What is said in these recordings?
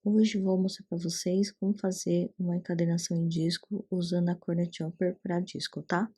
Hoje vou mostrar para vocês como fazer uma encadernação em disco usando a corner jumper para disco, tá?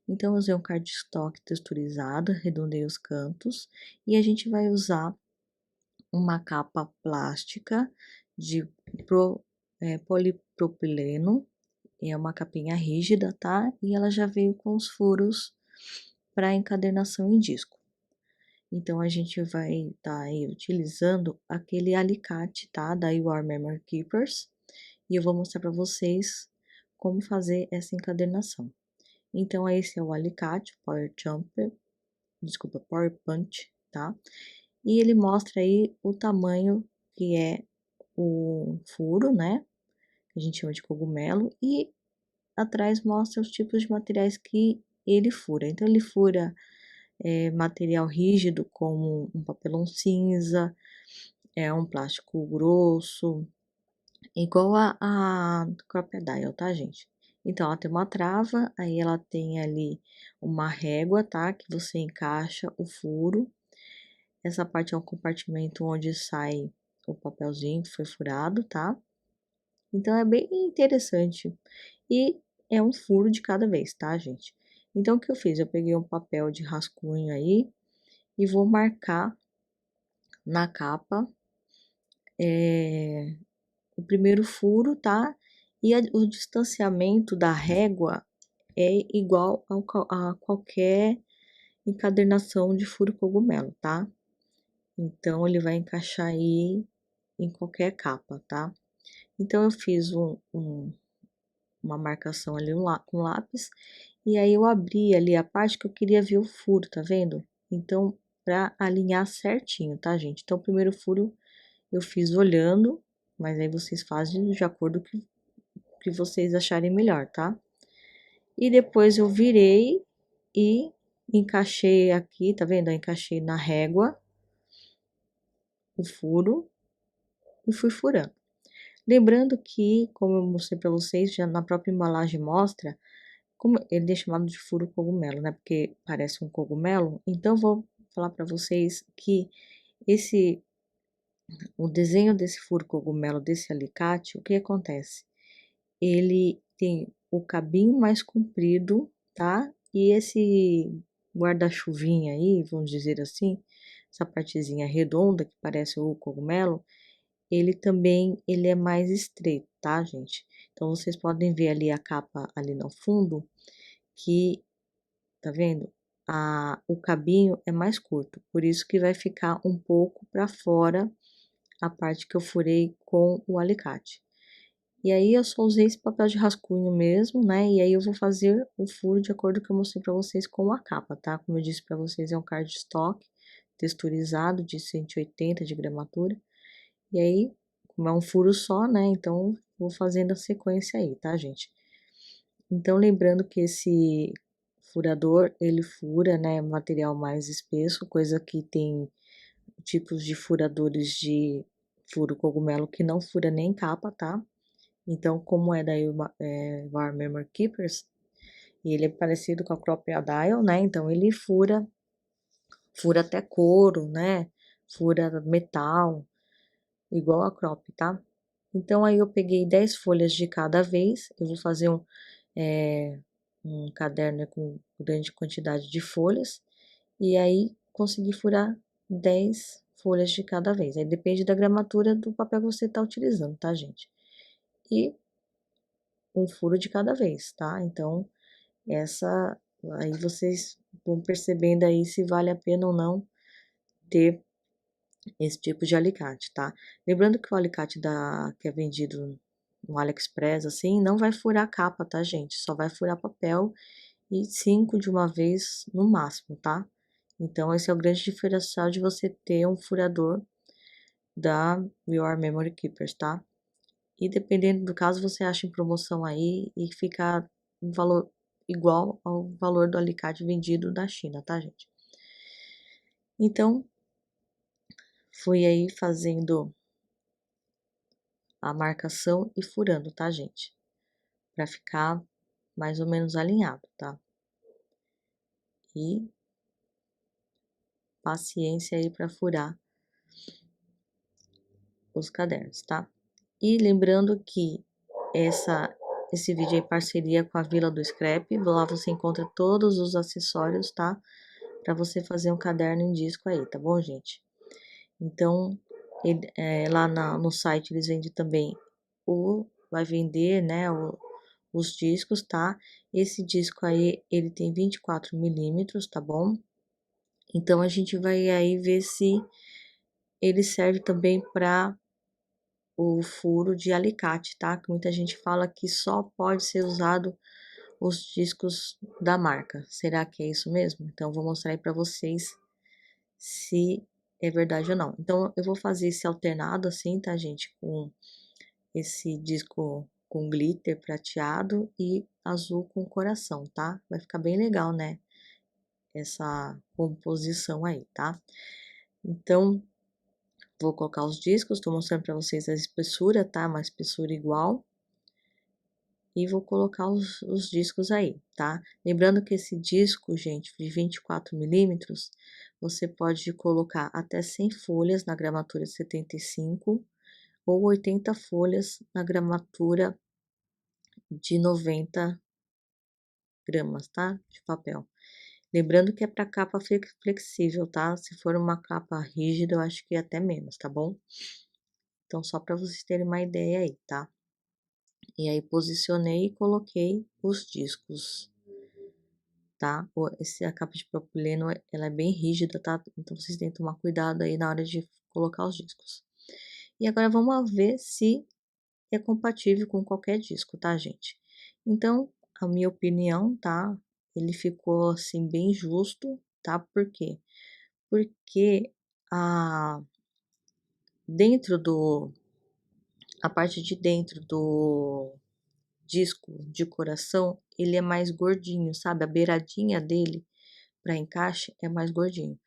Então, eu usei um cardstock texturizado, arredondei os cantos e a gente vai usar uma capa plástica de polipropileno, é uma capinha rígida, tá? E ela já veio com os furos para encadernação em disco. Então, a gente vai estar aí utilizando aquele alicate, tá? Da You Are Memory Keepers. E eu vou mostrar para vocês como fazer essa encadernação. Então, esse é o alicate, Power Punch, tá? E ele mostra aí o tamanho que é o furo, né? Que a gente chama de cogumelo. E atrás mostra os tipos de materiais que ele fura. Então, ele fura material rígido, como um papelão cinza, um plástico grosso, igual a Crocodile, tá, gente? Então, ela tem uma trava, aí ela tem ali uma régua, tá? Que você encaixa o furo. Essa parte é um compartimento onde sai o papelzinho que foi furado, tá? Então, é bem interessante. E é um furo de cada vez, tá, gente? Então, o que eu fiz? Eu peguei um papel de rascunho aí e vou marcar na capa o primeiro furo, tá? E o distanciamento da régua é igual a qualquer encadernação de furo cogumelo, tá? Então, ele vai encaixar aí em qualquer capa, tá? Então, eu fiz uma marcação ali com lápis, e aí eu abri ali a parte que eu queria ver o furo, tá vendo? Então, pra alinhar certinho, tá, gente? Então, o primeiro furo eu fiz olhando, mas aí vocês fazem de acordo com o que vocês acharem melhor, tá? E depois eu virei e encaixei aqui, tá vendo? Eu encaixei na régua o furo e fui furando. Lembrando que, como eu mostrei para vocês, já na própria embalagem mostra, como ele é chamado de furo cogumelo, né? Porque parece um cogumelo. Então, vou falar para vocês que o desenho desse furo cogumelo, desse alicate, o que acontece? Ele tem o cabinho mais comprido, tá? E esse guarda-chuvinha aí, vamos dizer assim, essa partezinha redonda que parece o cogumelo, ele é mais estreito, tá, gente? Então, vocês podem ver ali a capa ali no fundo, que, tá vendo? O cabinho é mais curto, por isso que vai ficar um pouco para fora a parte que eu furei com o alicate. E aí, eu só usei esse papel de rascunho mesmo, né? E aí, eu vou fazer o furo de acordo com o que eu mostrei pra vocês com a capa, tá? Como eu disse pra vocês, é um cardstock texturizado de 180 de gramatura. E aí, como é um furo só, né? Então, vou fazendo a sequência aí, tá, gente? Então, lembrando que esse furador, ele fura, né? Material mais espesso, coisa que tem tipos de furadores de furo cogumelo que não fura nem capa, tá? Então, como é daí War Memory Keepers, e ele é parecido com a Crocodile, né? Então, ele fura até couro, né? Fura metal, igual a Crop, tá? Então, aí eu peguei 10 folhas de cada vez, eu vou fazer um caderno com grande quantidade de folhas, e aí consegui furar 10 folhas de cada vez. Aí depende da gramatura do papel que você tá utilizando, tá, gente? E um furo de cada vez, tá? Então, essa aí vocês vão percebendo aí se vale a pena ou não ter esse tipo de alicate, tá? Lembrando que o alicate que é vendido no AliExpress, assim, não vai furar a capa, tá, gente? Só vai furar papel e 5 de uma vez no máximo, tá? Então, esse é o grande diferencial de você ter um furador da Your Memory Keepers, tá? E dependendo do caso, você acha em promoção aí e fica um valor igual ao valor do alicate vendido da China, tá, gente? Então, fui aí fazendo a marcação e furando, tá, gente? Pra ficar mais ou menos alinhado, tá? E paciência aí pra furar os cadernos, tá? E lembrando que esse vídeo é em parceria com a Vila do Scrap, lá você encontra todos os acessórios, tá? Para você fazer um caderno em disco aí, tá bom, gente? Então, lá no site eles vendem também vai vender, né, os discos, tá? Esse disco aí, ele tem 24 milímetros, tá bom? Então, a gente vai aí ver se ele serve também para o furo de alicate, tá? Que muita gente fala que só pode ser usado os discos da marca. Será que é isso mesmo? Então, vou mostrar aí para vocês se é verdade ou não. Então, eu vou fazer esse alternado assim, tá, gente? Com esse disco com glitter prateado e azul com coração, tá? Vai ficar bem legal, né? Essa composição aí, tá? Então, vou colocar os discos, tô mostrando para vocês a espessura, tá? Uma espessura igual. E vou colocar os discos aí, tá? Lembrando que esse disco, gente, de 24 milímetros, você pode colocar até 100 folhas na gramatura 75 ou 80 folhas na gramatura de 90 gramas, tá? De papel. Lembrando que é para capa flexível, tá? Se for uma capa rígida, eu acho que é até menos, tá bom? Então, só para vocês terem uma ideia aí, tá? E aí, posicionei e coloquei os discos, tá? A capa de propileno, ela é bem rígida, tá? Então, vocês têm que tomar cuidado aí na hora de colocar os discos. E agora, vamos ver se é compatível com qualquer disco, tá, gente? Então, a minha opinião, tá? Ele ficou, assim, bem justo, tá? Por quê? Porque dentro a parte de dentro do disco de coração, ele é mais gordinho, sabe? A beiradinha dele para encaixe é mais gordinho.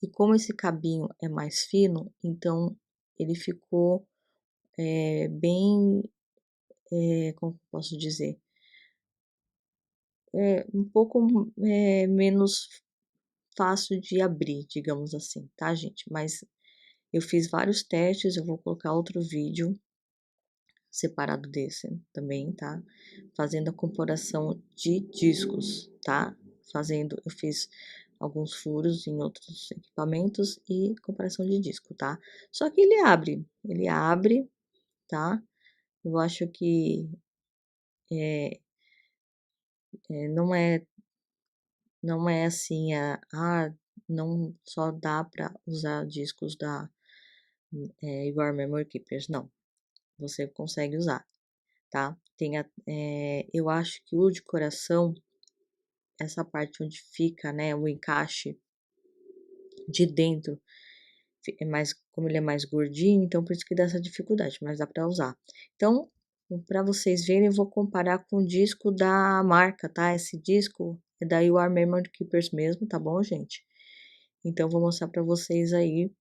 E como esse cabinho é mais fino, então ele ficou bem, como que eu posso dizer? Um pouco menos fácil de abrir, digamos assim, tá, gente? Mas eu fiz vários testes, eu vou colocar outro vídeo separado desse também, tá? Fazendo a comparação de discos, tá? Eu fiz alguns furos em outros equipamentos e comparação de disco, tá? Só que ele abre, tá? Eu acho que é, não é assim, não só dá para usar discos da Your Memory Keepers, não. Você consegue usar, tá? Eu acho que o de coração, essa parte onde fica, né, o encaixe de dentro, como ele é mais gordinho, então por isso que dá essa dificuldade, mas dá para usar. Então, para vocês verem, eu vou comparar com o disco da marca, tá? Esse disco é da You Are Memory Keepers mesmo, tá bom, gente? Então, vou mostrar para vocês aí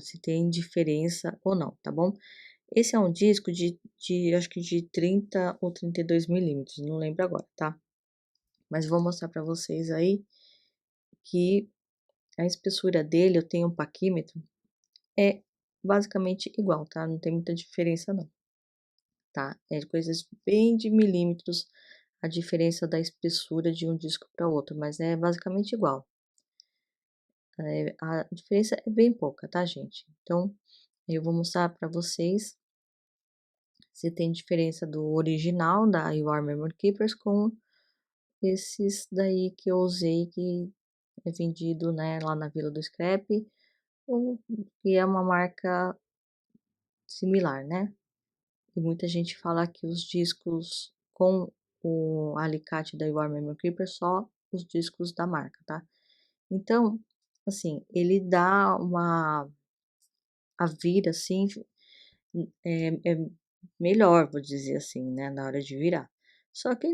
se tem diferença ou não, tá bom? Esse é um disco acho que de 30 ou 32 milímetros, não lembro agora, tá? Mas vou mostrar para vocês aí que a espessura dele, eu tenho um paquímetro, é basicamente igual, tá? Não tem muita diferença não, tá? É de coisas bem de milímetros a diferença da espessura de um disco para outro, mas é basicamente igual. A diferença é bem pouca, tá, gente? Então, eu vou mostrar para vocês se tem diferença do original da You Are Memory Keepers com esses daí que eu usei que é vendido, né, lá na Vila do Scrap, ou que é uma marca similar, né? E muita gente fala que os discos com o alicate da War Memory Keeper só os discos da marca, tá? Então, assim, ele dá a vira assim, é melhor, vou dizer assim, né, na hora de virar. Só que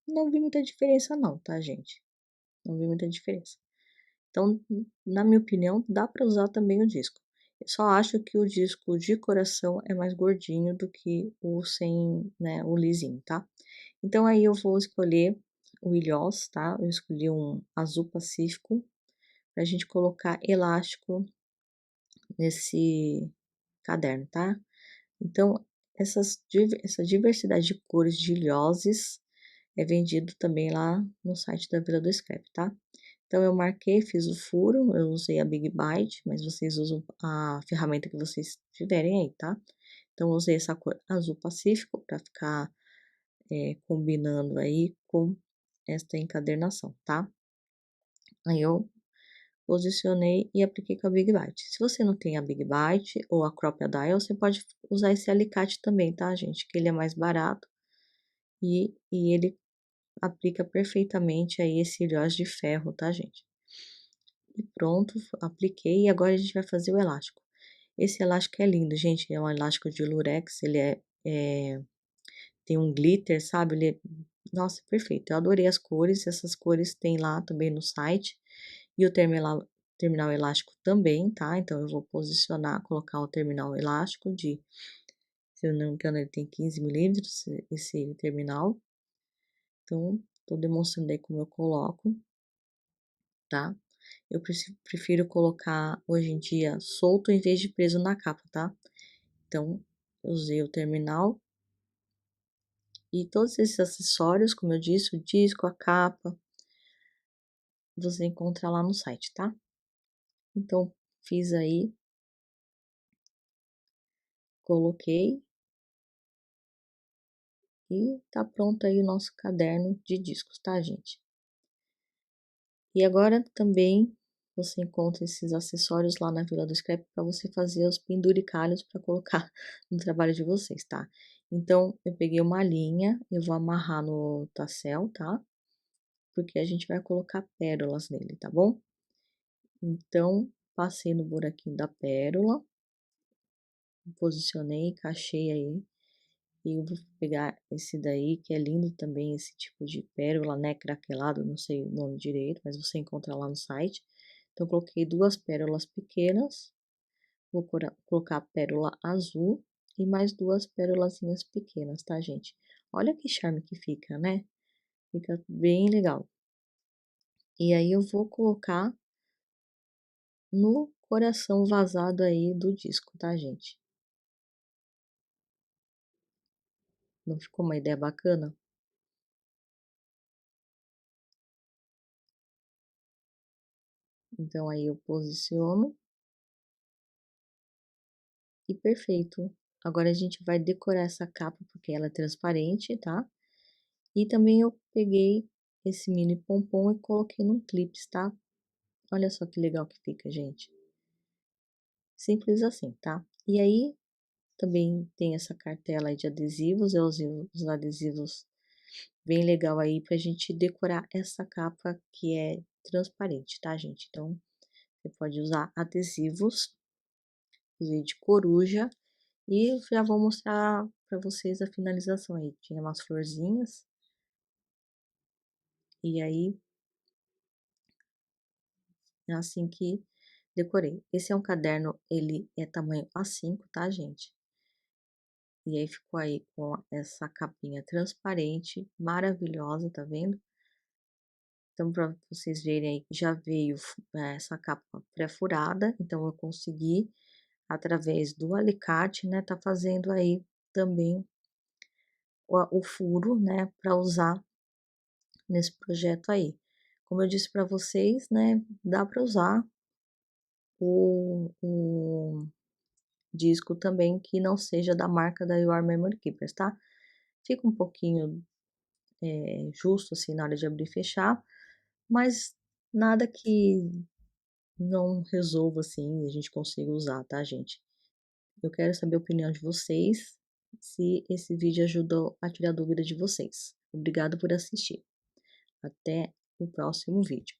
não vi muita diferença não, tá, gente? Não vi muita diferença. Então, na minha opinião, dá para usar também o disco. Eu só acho que o disco de coração é mais gordinho do que o sem, né, o lisinho, tá? Então, aí eu vou escolher o Ilhós, tá? Eu escolhi um azul pacífico pra gente colocar elástico nesse caderno, tá? Então, essa diversidade de cores de ilhoses é vendido também lá no site da Vila do Scrap, tá? Então eu marquei, fiz o furo, eu usei a Big Bite, mas vocês usam a ferramenta que vocês tiverem aí, tá? Então eu usei essa cor azul pacífico para ficar combinando aí com esta encadernação, tá? Aí eu posicionei e apliquei com a Big Bite. Se você não tem a Big Bite ou a Crop Dial, você pode usar esse alicate também, tá, gente? Que ele é mais barato e ele aplica perfeitamente aí esse ilhós de ferro, tá, gente? E pronto, apliquei e agora a gente vai fazer o elástico. Esse elástico é lindo, gente, é um elástico de lurex, ele tem um glitter, sabe? Nossa, perfeito. Eu adorei as cores, essas cores tem lá também no site. E o terminal elástico também, tá? Então eu vou posicionar, colocar o terminal elástico se eu não me engano, ele tem 15 milímetros, esse terminal. Então, tô demonstrando aí como eu coloco, tá? Eu prefiro colocar hoje em dia solto em vez de preso na capa, tá? Então, eu usei o terminal e todos esses acessórios, como eu disse, o disco, a capa, você encontra lá no site, tá? Então, fiz aí, coloquei e tá pronto aí o nosso caderno de discos, tá, gente? E agora também você encontra esses acessórios lá na Vila do Scrap para você fazer os penduricalhos para colocar no trabalho de vocês, tá? Então, eu peguei uma linha, eu vou amarrar no tassel, tá? Porque a gente vai colocar pérolas nele, tá bom? Então, passei no buraquinho da pérola, posicionei, encaixei aí. E eu vou pegar esse daí, que é lindo também, esse tipo de pérola, né, craquelado, não sei o nome direito, mas você encontra lá no site. Então, eu coloquei duas pérolas pequenas, vou colocar a pérola azul e mais duas pérolazinhas pequenas, tá, gente? Olha que charme que fica, né? Fica bem legal. E aí, eu vou colocar no coração vazado aí do disco, tá, gente? Não ficou uma ideia bacana? Então, aí eu posiciono e perfeito. Agora a gente vai decorar essa capa porque ela é transparente, tá? E também eu peguei esse mini pompom e coloquei num clips, tá? Olha só que legal que fica, gente. Simples assim, tá? E aí também tem essa cartela aí de adesivos, eu usei os adesivos bem legal aí pra gente decorar essa capa que é transparente, tá, gente? Então, você pode usar adesivos, usei de coruja. E já vou mostrar para vocês a finalização aí. Tinha umas florzinhas. E aí, é assim que decorei. Esse é um caderno, ele é tamanho A5, tá, gente? E aí ficou aí com essa capinha transparente, maravilhosa, tá vendo? Então, para vocês verem aí, já veio essa capa pré-furada. Então, eu consegui, através do alicate, né, tá fazendo aí também o furo, né, para usar nesse projeto aí. Como eu disse para vocês, né, dá para usar o disco também que não seja da marca da You Are Memory Keepers, tá? Fica um pouquinho justo assim na hora de abrir e fechar, mas nada que não resolva assim, a gente consiga usar, tá, gente? Eu quero saber a opinião de vocês, se esse vídeo ajudou a tirar dúvida de vocês. Obrigado por assistir. Até o próximo vídeo.